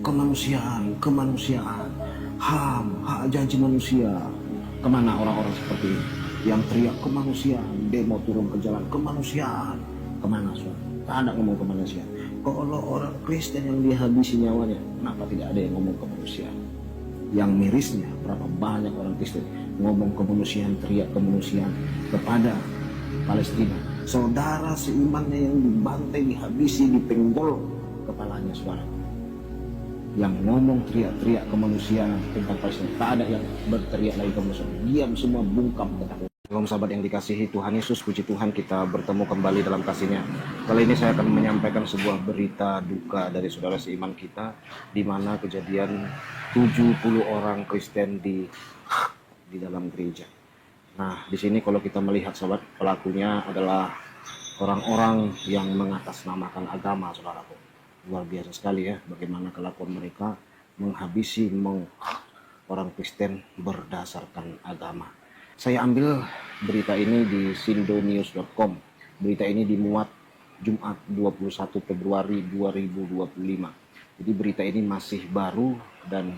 kemanusiaan, HAM, hak asasi manusia. Kemana orang-orang seperti ini yang teriak kemanusiaan, demo turun ke jalan kemanusiaan? Kemana saudara? Tak ada ngomong kemanusiaan. Kalau orang Kristen yang dihabisi nyawanya, kenapa tidak ada yang ngomong kemanusiaan? Yang mirisnya, berapa banyak orang Kristen ngomong kemanusiaan, teriak kemanusiaan kepada Palestina. Saudara seimannya yang dibantai, dihabisi, dipenggol kepalanya saudara. Yang ngomong teriak-teriak kemanusiaan tentang Palestina, tak ada yang berteriak lagi kemanusiaan. Diam semua, bungkam ketakutan. Shalom sahabat yang dikasihi Tuhan Yesus, puji Tuhan kita bertemu kembali dalam kasih-Nya. Kali ini saya akan menyampaikan sebuah berita duka dari saudara seiman kita, di mana kejadian 70 orang Kristen di dalam gereja. Nah, di sini kalau kita melihat sahabat, pelakunya adalah orang-orang yang mengatasnamakan agama, saudaraku. Luar biasa sekali ya, bagaimana kelakuan mereka menghabisi orang Kristen berdasarkan agama. Saya ambil berita ini di sindonews.com. Berita ini dimuat Jumat 21 Februari 2025. Jadi berita ini masih baru dan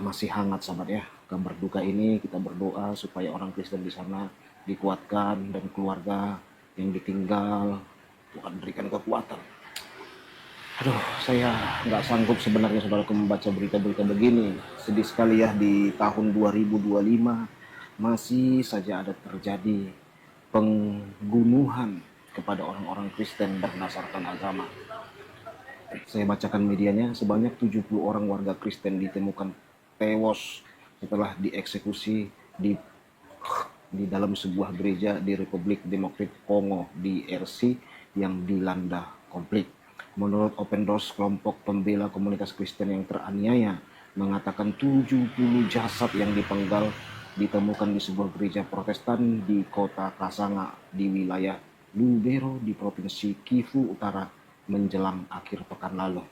masih hangat sahabat ya. Kabar duka ini kita berdoa supaya orang Kristen di sana dikuatkan dan keluarga yang ditinggal Tuhan berikan kekuatan. Aduh, saya nggak sanggup sebenarnya saudaraku membaca berita-berita begini. Sedih sekali ya, di tahun 2025 masih saja ada terjadi pembunuhan kepada orang-orang Kristen berdasarkan agama. Saya bacakan medianya, sebanyak 70 orang warga Kristen ditemukan tewas setelah dieksekusi di dalam sebuah gereja di Republik Demokratik Kongo DRC yang dilanda konflik. Menurut Open Doors, kelompok pembela komunitas Kristen yang teraniaya mengatakan 70 jasad yang dipenggal ditemukan di sebuah gereja Protestan di kota Kasanga di wilayah Lubero di provinsi Kivu Utara menjelang akhir pekan lalu.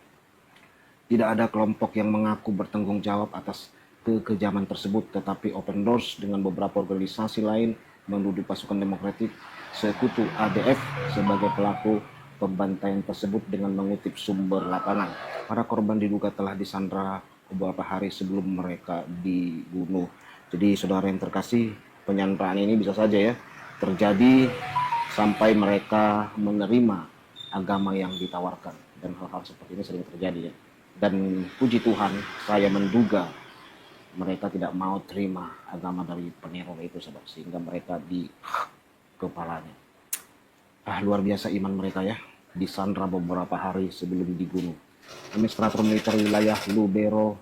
Tidak ada kelompok yang mengaku bertanggung jawab atas kekejaman tersebut, tetapi Open Doors dengan beberapa organisasi lain menuduh pasukan demokratik sekutu ADF sebagai pelaku pembantaian tersebut dengan mengutip sumber lapangan. Para korban diduga telah disandra beberapa hari sebelum mereka dibunuh. Jadi saudara yang terkasih, penyanderaan ini bisa saja ya terjadi sampai mereka menerima agama yang ditawarkan, dan hal-hal seperti ini sering terjadi ya. Dan puji Tuhan, saya menduga mereka tidak mau terima agama dari peneror itu sahabat, sehingga mereka di kepalanya. Luar biasa iman mereka ya, disandra beberapa hari sebelum dibunuh. Administrator militer wilayah Lubero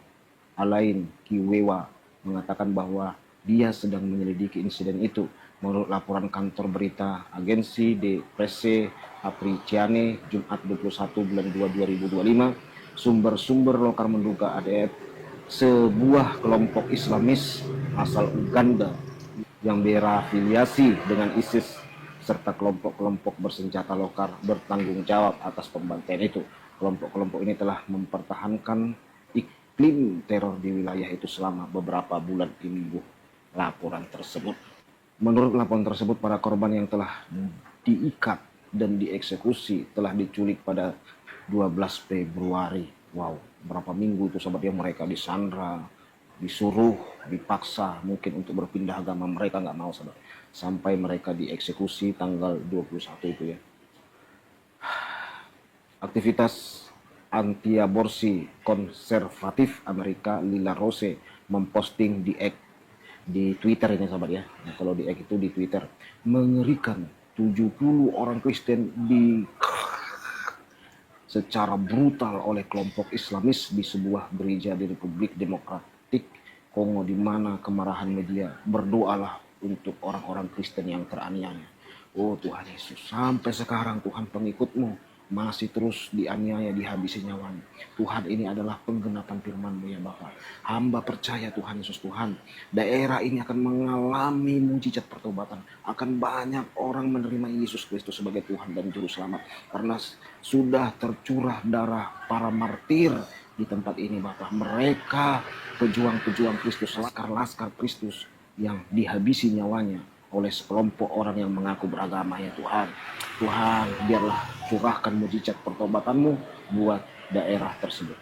Alain Kiwewa mengatakan bahwa dia sedang menyelidiki insiden itu. Menurut laporan kantor berita Agensi de Presse Africaine Jumat 21 bulan 2 2025, sumber-sumber lokal menduga ADF, sebuah kelompok Islamis asal Uganda yang berafiliasi dengan ISIS, serta kelompok-kelompok bersenjata lokal bertanggung jawab atas pembantaian itu. Kelompok-kelompok ini telah mempertahankan iklim teror di wilayah itu selama beberapa bulan ini. Laporan tersebut. Menurut laporan tersebut, para korban yang telah diikat dan dieksekusi telah diculik pada 12 Februari. Wow, berapa minggu itu sahabat ya, mereka disandra, disuruh, dipaksa mungkin untuk berpindah agama, mereka nggak mau sahabat. Sampai mereka dieksekusi tanggal 21 itu ya. Aktivitas anti-aborsi konservatif Amerika Lila Rose memposting di Twitter ini sahabat ya. Nah, kalau di X itu di Twitter, mengerikan, 70 orang Kristen secara brutal oleh kelompok Islamis di sebuah gereja di Republik Demokratik Kongo, di mana kemarahan media. Berdoalah untuk orang-orang Kristen yang teraniaya. Oh Tuhan Yesus, sampai sekarang Tuhan pengikut-Mu masih terus dianiaya, dihabisi nyawanya. Tuhan, ini adalah penggenapan firman-Mu ya Bapa. Hamba percaya Tuhan Yesus, Tuhan, daerah ini akan mengalami mujizat pertobatan. Akan banyak orang menerima Yesus Kristus sebagai Tuhan dan Juru Selamat. Karena sudah tercurah darah para martir di tempat ini Bapa. Mereka pejuang-pejuang Kristus, laskar-laskar Kristus yang dihabisi nyawanya oleh sekelompok orang yang mengaku beragama ya Tuhan. Tuhan, biarlah curahkan mujizat pertobatanmu buat daerah tersebut.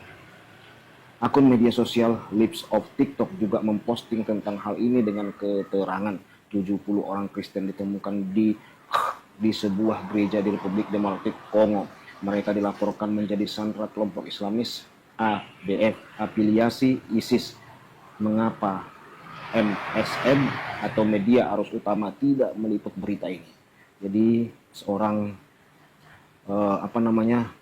Akun media sosial Lips of TikTok juga memposting tentang hal ini dengan keterangan 70 orang Kristen ditemukan di sebuah gereja di Republik Demokratik Kongo. Mereka dilaporkan menjadi sandera kelompok Islamis ADF afiliasi ISIS. Mengapa MSM atau media arus utama tidak meliput berita ini? Jadi seorang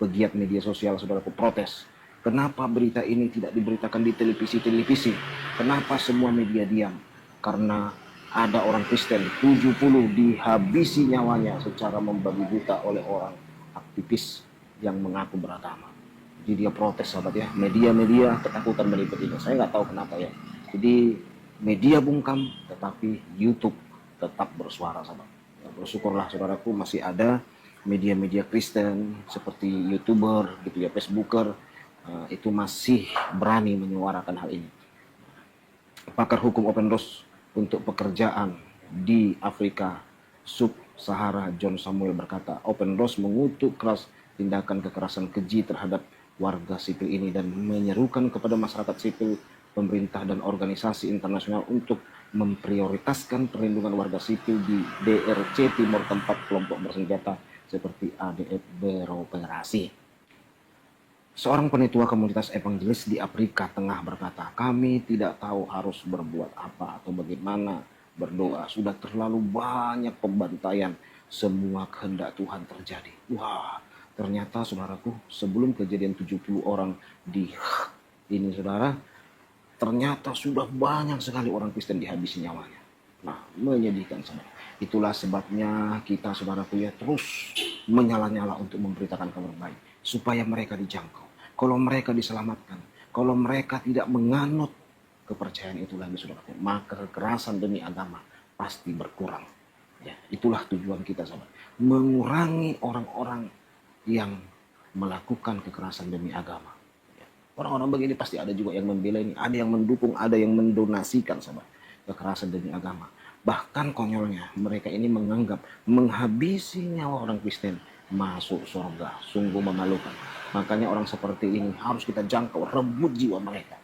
pegiat media sosial saudaraku protes. Kenapa berita ini tidak diberitakan di televisi-televisi? Kenapa semua media diam? Karena ada orang Kristen 70 dihabisi nyawanya secara membabi buta oleh orang aktivis yang mengaku beragama. Jadi dia protes sahabat ya. Media-media ketakutan meliput ini. Saya nggak tahu kenapa ya. Jadi media bungkam tetapi YouTube tetap bersuara sahabat. Bersyukurlah saudaraku masih ada media-media Kristen seperti YouTuber gitu ya, Facebooker itu masih berani menyuarakan hal ini. Pakar hukum Open Doors untuk pekerjaan di Afrika Sub-Sahara John Samuel berkata, Open Doors mengutuk keras tindakan kekerasan keji terhadap warga sipil ini dan menyerukan kepada masyarakat sipil, pemerintah dan organisasi internasional untuk memprioritaskan perlindungan warga sipil di DRC Timur tempat kelompok bersenjata seperti ADF beroperasi. Seorang penetua komunitas evangelis di Afrika Tengah berkata, kami tidak tahu harus berbuat apa atau bagaimana berdoa. Sudah terlalu banyak pembantaian, semua kehendak Tuhan terjadi. Wah, ternyata saudaraku, sebelum kejadian 70 orang di ini saudara, ternyata sudah banyak sekali orang Kristen dihabisi nyawanya. Nah, menyedihkan saudara. Itulah sebabnya kita saudaraku ya terus menyala-nyala untuk memberitakan kabar baik supaya mereka dijangkau. Kalau mereka diselamatkan, kalau mereka tidak menganut kepercayaan itu lagi saudaraku, maka kekerasan demi agama pasti berkurang. Ya, itulah tujuan kita saudara, mengurangi orang-orang yang melakukan kekerasan demi agama. Orang-orang begini pasti ada juga yang membela ini, ada yang mendukung, ada yang mendonasikan sahabat kekerasan demi agama. Bahkan konyolnya mereka ini menganggap menghabisi nyawa orang Kristen masuk surga. Sungguh memalukan. Makanya orang seperti ini harus kita jangkau, rebut jiwa mereka.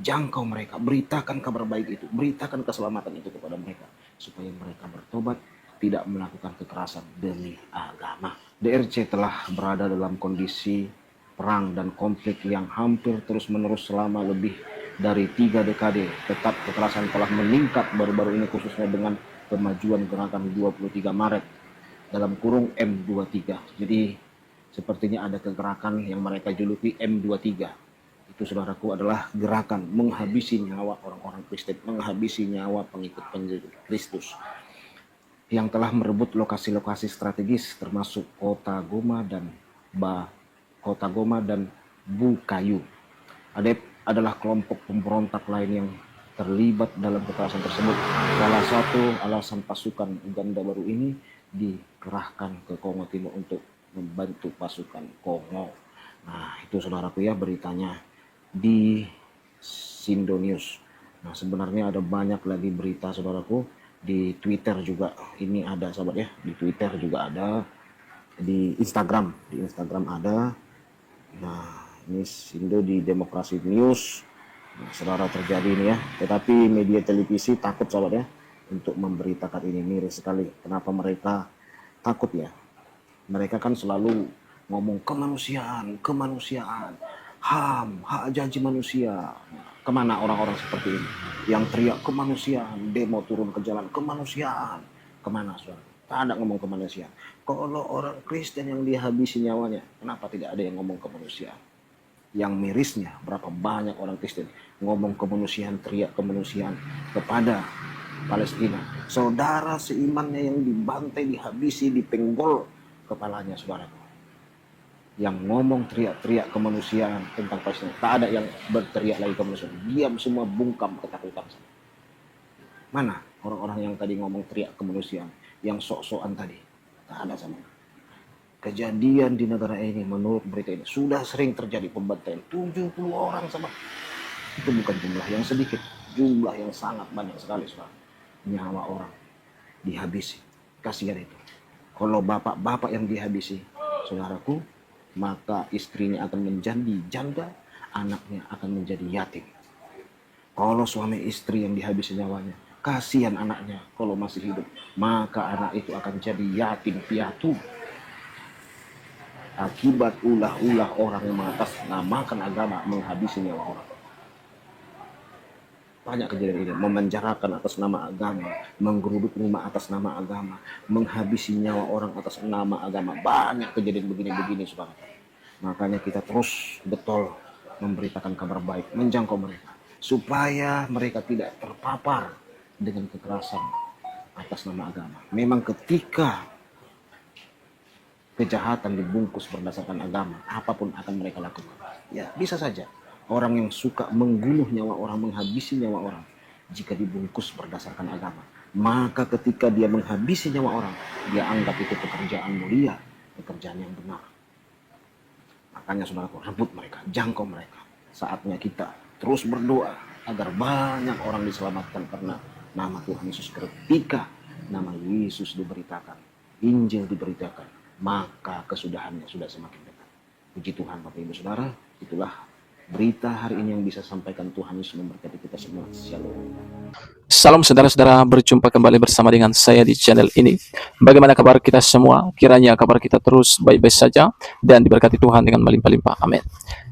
Jangkau mereka, beritakan kabar baik itu, beritakan keselamatan itu kepada mereka. Supaya mereka bertobat, tidak melakukan kekerasan demi agama. DRC telah berada dalam kondisi perang dan konflik yang hampir terus-menerus selama lebih dari 3 dekade. Tetap kekerasan telah meningkat baru-baru ini khususnya dengan kemajuan gerakan 23 Maret dalam kurung M23. Jadi sepertinya ada kegerakan yang mereka juluki M23. Itu saudaraku adalah gerakan menghabisi nyawa orang-orang Kristen, menghabisi nyawa pengikut Kristus yang telah merebut lokasi-lokasi strategis termasuk Kota Goma dan Bukayu. ADF adalah kelompok pemberontak lain yang terlibat dalam kekerasan tersebut. Salah satu alasan pasukan Uganda baru ini dikerahkan ke Kongo Timur untuk membantu pasukan Kongo. Nah, itu saudaraku ya beritanya di Sindo News. Nah, sebenarnya ada banyak lagi berita saudaraku di Twitter juga. Ini ada sahabat ya, di Twitter juga ada, di Instagram ada. Nah, ini Sindo di Demokrasi News. Nah, saudara terjadi ini ya. Tetapi media televisi takut sahabat ya untuk memberitakan ini. Miris sekali. Kenapa mereka takut ya? Mereka kan selalu ngomong kemanusiaan, HAM, hak asasi manusia. Kemana orang-orang seperti ini yang teriak kemanusiaan, demo turun ke jalan kemanusiaan? Kemana saudara? Tak ada ngomong kemanusiaan. Kalau orang Kristen yang dihabisi nyawanya, kenapa tidak ada yang ngomong kemanusiaan? Yang mirisnya, berapa banyak orang Kristen ngomong kemanusiaan, teriak kemanusiaan kepada Palestina. Saudara seimannya yang dibantai, dihabisi, dipenggol kepalanya saudaraku. Yang ngomong teriak-teriak kemanusiaan tentang Palestina. Tak ada yang berteriak lagi kemanusiaan. Diam semua, bungkam ketakutan. Mana orang-orang yang tadi ngomong teriak kemanusiaan, yang sok-sokan tadi? Tak ada sama. Kejadian di negara ini menurut berita ini sudah sering terjadi pembantaian 70 orang sama. Itu bukan jumlah yang sedikit, jumlah yang sangat banyak sekali saudara. Nyawa orang dihabisi. Kasihan itu. Kalau bapak-bapak yang dihabisi, saudaraku, maka istrinya akan menjadi janda, anaknya akan menjadi yatim. Kalau suami istri yang dihabisi nyawanya, kasihan anaknya kalau masih hidup, maka anak itu akan jadi yatim piatu. Akibat ulah-ulah orang yang mengatasnamakan agama menghabisi nyawa orang. Banyak kejadian ini, memenjarakan atas nama agama, menggeruduk rumah atas nama agama, menghabisi nyawa orang atas nama agama. Banyak kejadian begini-begini, saudara. Makanya kita terus betul memberitakan kabar baik, menjangkau mereka, supaya mereka tidak terpapar dengan kekerasan atas nama agama. Memang ketika kejahatan dibungkus berdasarkan agama, apapun akan mereka lakukan. Ya, bisa saja orang yang suka membunuh nyawa orang, menghabisi nyawa orang, jika dibungkus berdasarkan agama, maka ketika dia menghabisi nyawa orang, dia anggap itu pekerjaan mulia, pekerjaan yang benar. Makanya saudaraku, rebut mereka, jangkau mereka. Saatnya kita terus berdoa agar banyak orang diselamatkan karena nama Tuhan Yesus. Ketika nama Yesus diberitakan, Injil diberitakan, maka kesudahannya sudah semakin dekat. Puji Tuhan Bapak Ibu Saudara, itulah berita hari ini yang bisa sampaikan. Tuhan Yesus memberkati kita semua. Shalom. Salam saudara-saudara, berjumpa kembali bersama dengan saya di channel ini. Bagaimana kabar kita semua? Kiranya kabar kita terus baik-baik saja dan diberkati Tuhan dengan melimpah-limpah. Amin.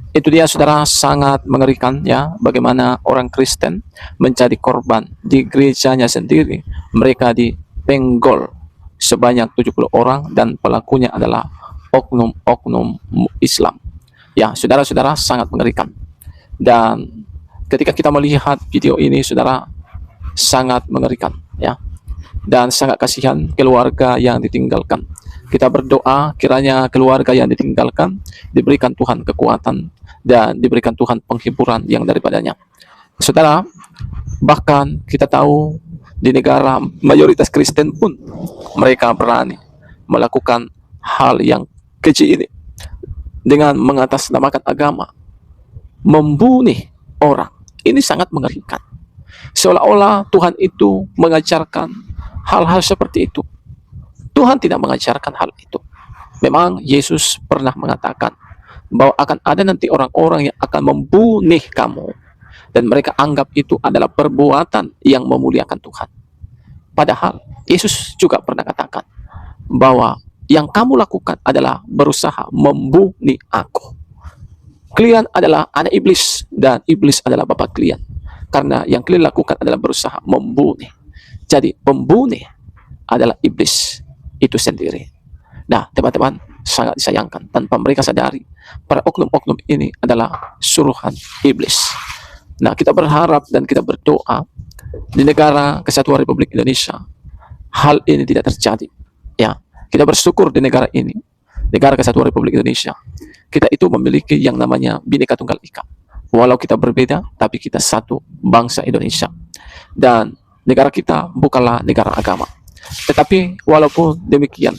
Itu dia saudara, sangat mengerikan ya, bagaimana orang Kristen menjadi korban di gerejanya sendiri. Mereka dipenggol sebanyak 70 orang dan pelakunya adalah oknum-oknum Islam. Ya, saudara-saudara, sangat mengerikan. Dan ketika kita melihat video ini, saudara, sangat mengerikan ya. Dan sangat kasihan keluarga yang ditinggalkan. Kita berdoa kiranya keluarga yang ditinggalkan diberikan Tuhan kekuatan dan diberikan Tuhan penghiburan yang daripadanya. Saudara, bahkan kita tahu di negara mayoritas Kristen pun mereka berani melakukan hal yang keji ini dengan mengatasnamakan agama, membunuh orang. Ini sangat mengerikan. Seolah-olah Tuhan itu mengajarkan hal-hal seperti itu. Tuhan tidak mengajarkan hal itu. Memang Yesus pernah mengatakan bahwa akan ada nanti orang-orang yang akan membunuh kamu, dan mereka anggap itu adalah perbuatan yang memuliakan Tuhan. Padahal Yesus juga pernah katakan bahwa yang kamu lakukan adalah berusaha membunuh aku. Kalian adalah anak iblis dan iblis adalah bapak kalian. Karena yang kalian lakukan adalah berusaha membunuh. Jadi pembunuh adalah iblis itu sendiri. Nah, teman-teman, sangat disayangkan tanpa mereka sadari para oknum-oknum ini adalah suruhan iblis. Nah, kita berharap dan kita berdoa di negara Kesatuan Republik Indonesia hal ini tidak terjadi. Ya, kita bersyukur di negara ini, negara Kesatuan Republik Indonesia, kita itu memiliki yang namanya Bhinneka Tunggal Ika. Walau kita berbeda, tapi kita satu bangsa Indonesia. Dan negara kita bukanlah negara agama. Tetapi walaupun demikian,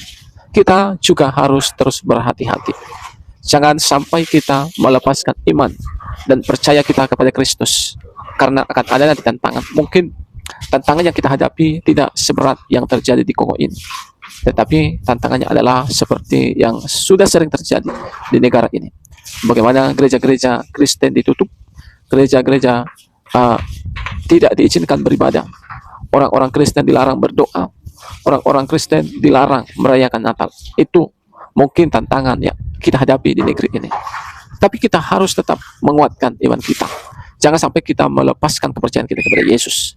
kita juga harus terus berhati-hati. Jangan sampai kita melepaskan iman dan percaya kita kepada Kristus. Karena akan ada nanti tantangan. Mungkin tantangan yang kita hadapi tidak seberat yang terjadi di Kongo ini. Tetapi tantangannya adalah seperti yang sudah sering terjadi di negara ini. Bagaimana gereja-gereja Kristen ditutup, gereja-gereja tidak diizinkan beribadah, orang-orang Kristen dilarang berdoa, orang-orang Kristen dilarang merayakan Natal. Itu mungkin tantangan yang kita hadapi di negeri ini. Tapi kita harus tetap menguatkan iman kita. Jangan sampai kita melepaskan kepercayaan kita kepada Yesus.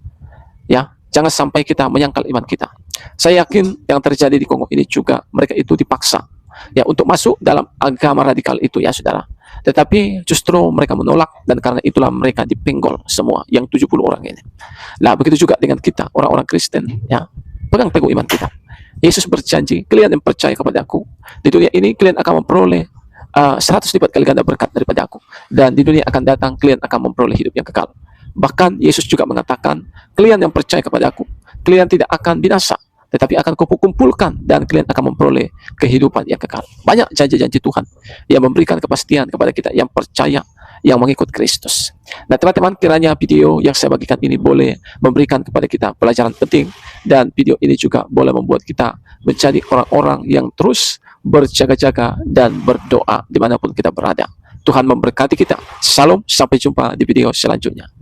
Ya, jangan sampai kita menyangkal iman kita. Saya yakin yang terjadi di Kongo ini juga mereka itu dipaksa ya untuk masuk dalam agama radikal itu ya saudara. Tetapi justru mereka menolak dan karena itulah mereka dipenggol semua yang 70 orang ini. Nah, begitu juga dengan kita orang-orang Kristen ya. Pegang teguh iman kita. Yesus berjanji, kalian yang percaya kepada aku, di dunia ini kalian akan memperoleh 100 lipat kali ganda berkat daripada aku. Dan di dunia akan datang, kalian akan memperoleh hidup yang kekal. Bahkan Yesus juga mengatakan, kalian yang percaya kepada aku, kalian tidak akan binasa, tetapi akan kukumpulkan dan kalian akan memperoleh kehidupan yang kekal. Banyak janji-janji Tuhan yang memberikan kepastian kepada kita yang percaya, yang mengikut Kristus. Nah teman-teman, kiranya video yang saya bagikan ini boleh memberikan kepada kita pelajaran penting, dan video ini juga boleh membuat kita menjadi orang-orang yang terus berjaga-jaga dan berdoa dimanapun kita berada. Tuhan memberkati kita. Shalom, sampai jumpa di video selanjutnya.